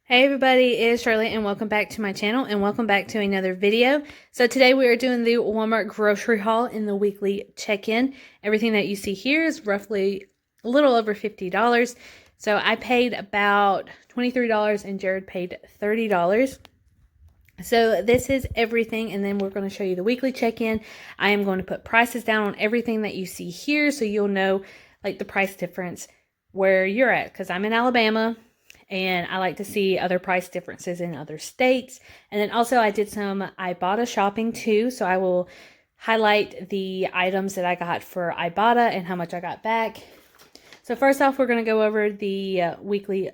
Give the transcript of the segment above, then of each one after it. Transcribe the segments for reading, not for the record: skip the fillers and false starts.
Hey everybody, it's Shirley and welcome back to my channel and welcome back to another video. So today we are doing the Walmart grocery haul in the weekly check-in. Everything that you see here is roughly a little over $50. So I paid about $23 and Jared paid $30. So this is everything, and then we're going to show you the weekly check-in. I am going to put prices down on everything that you see here so you'll know like the price difference where you're at, because I'm in Alabama and I like to see other price differences in other states. And then also I did some Ibotta shopping too, so I will highlight the items that I got for Ibotta and how much I got back. So first off, we're going to go over the weekly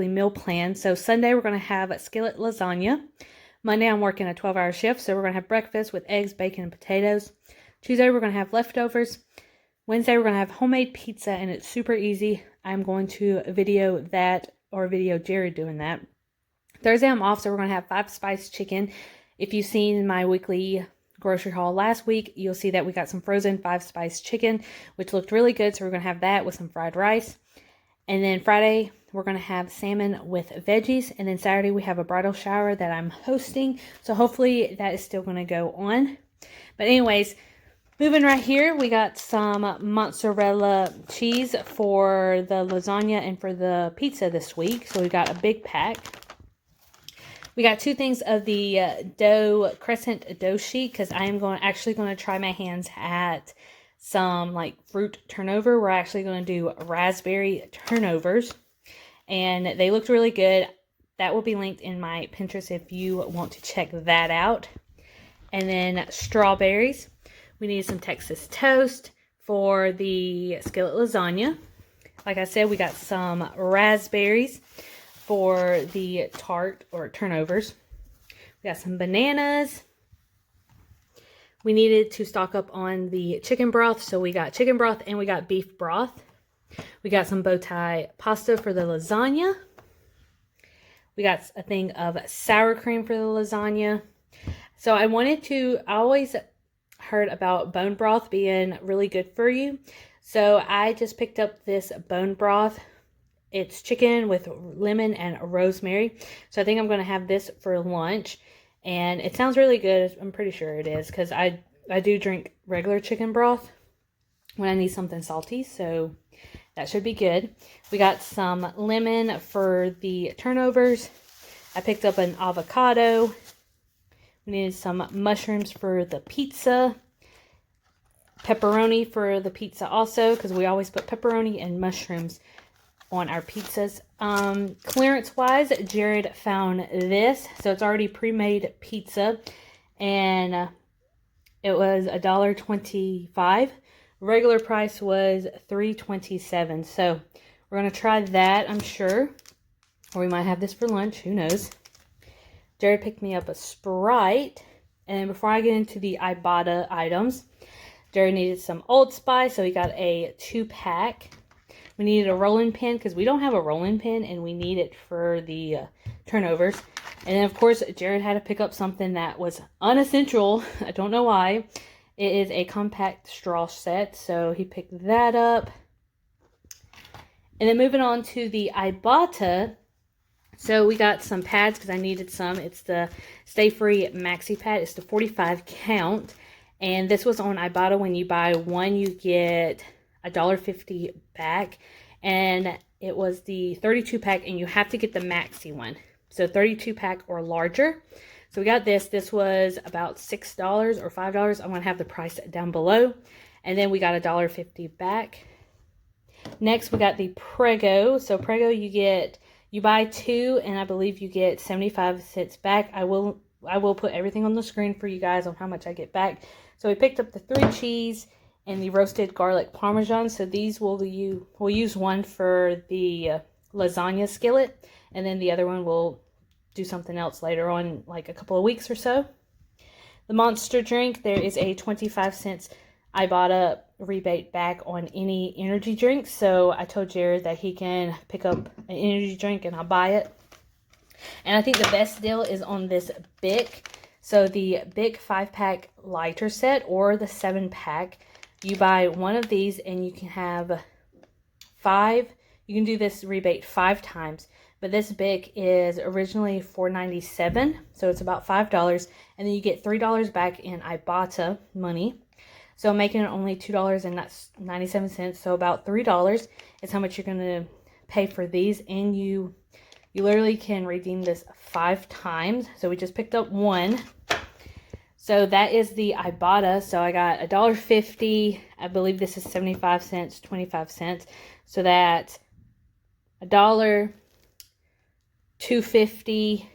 meal plan. So Sunday we're going to have skillet lasagna. Monday I'm working a 12-hour shift, so we're going to have breakfast with eggs, bacon, and potatoes. Tuesday we're going to have leftovers. Wednesday we're going to have homemade pizza, and it's super easy. I'm going to video that, or video Jared doing that. Thursday I'm off, so we're going to have 5-spice chicken. If you've seen my weekly grocery haul last week, you'll see that we got some frozen 5-spice chicken, which looked really good, so we're going to have that with some fried rice. And then Friday, we're going to have salmon with veggies. And then Saturday, we have a bridal shower that I'm hosting. So hopefully that is still going to go on. But anyways, moving right here, we got some mozzarella cheese for the lasagna and for the pizza this week. So we got a big pack. We got 2 things of the crescent dough sheet, because I am actually going to try my hands at some like fruit turnover. We're actually going to do raspberry turnovers, and they looked really good. That will be linked in my Pinterest if you want to check that out. And then strawberries. We need some Texas toast for the skillet lasagna. Like I said, we got some raspberries for the tart or turnovers. We got some bananas. We needed to stock up on the chicken broth, so we got chicken broth and we got beef broth. We got some bow tie pasta for the lasagna. We got a thing of sour cream for the lasagna. So I always heard about bone broth being really good for you. So I just picked up this bone broth. It's chicken with lemon and rosemary. So I think I'm going to have this for lunch. And it sounds really good. I'm pretty sure it is, because I do drink regular chicken broth when I need something salty. So that should be good. We got some lemon for the turnovers. I picked up an avocado. We needed some mushrooms for the pizza. Pepperoni for the pizza also, because we always put pepperoni and mushrooms on our pizzas. Clearance wise, Jared found this. So it's already pre-made pizza, and it was $1.25. Regular price was $3.27. So we're gonna try that, I'm sure, or we might have this for lunch, who knows. Jared picked me up a Sprite. And before I get into the Ibotta items, Jared needed some Old Spice, so he got a 2-pack. We needed a rolling pin, because we don't have a rolling pin, and we need it for the turnovers. And then, of course, Jared had to pick up something that was unessential. I don't know why. It is a compact straw set, so he picked that up. And then moving on to the Ibotta. So we got some pads, because I needed some. It's the Stay Free Maxi Pad. It's the 45 count. And this was on Ibotta. When you buy one, you get $1.50 back, and it was the 32-pack, and you have to get the maxi one, so 32-pack or larger. So we got this. This was about $6 or $5. I'm going to have the price down below. And then we got $1.50 back. Next, we got the Prego. So Prego, you buy 2, and I believe you get 75 cents back. I will put everything on the screen for you guys on how much I get back. So we picked up the 3 cheese and the roasted garlic parmesan. So these we'll use one for the lasagna skillet, and then the other one we'll do something else later on, like a couple of weeks or so. The Monster drink, there is a 25 cents Ibotta rebate back on any energy drink. So I told Jared that he can pick up an energy drink and I'll buy it. And I think the best deal is on this Bic. So the Bic 5-pack lighter set or the 7-pack. You buy one of these and you can have 5. You can do this rebate 5 times. but this big is originally $4.97, so it's about $5, and then you get $3 back in Ibotta money. So making it only $2.97, so about $3 is how much you're going to pay for these, and you literally can redeem this 5 times. So we just picked up one. So that is the Ibotta. So I got $1.50. I believe this is 75 cents, 25 cents. So that's $1, $2.50,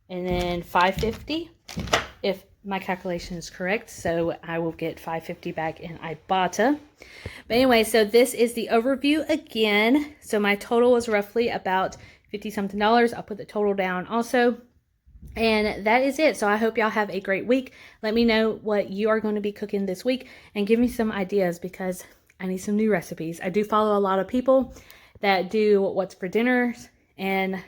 and then $5.50 if my calculation is correct. So I will get $5.50 back in Ibotta. But anyway, so this is the overview again. So my total was roughly about $50 something. I'll put the total down also. And that is it. So I hope y'all have a great week. Let me know what you are going to be cooking this week and give me some ideas, because I need some new recipes. I do follow a lot of people that do what's for dinners, and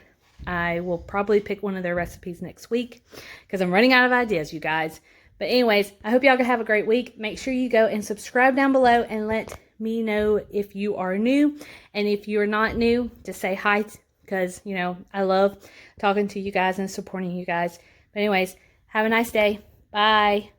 I will probably pick one of their recipes next week because I'm running out of ideas, you guys. But anyways, I hope y'all can have a great week. Make sure you go and subscribe down below and let me know if you are new. And if you're not new, just say hi, because, you know, I love talking to you guys and supporting you guys. But anyways, have a nice day. Bye.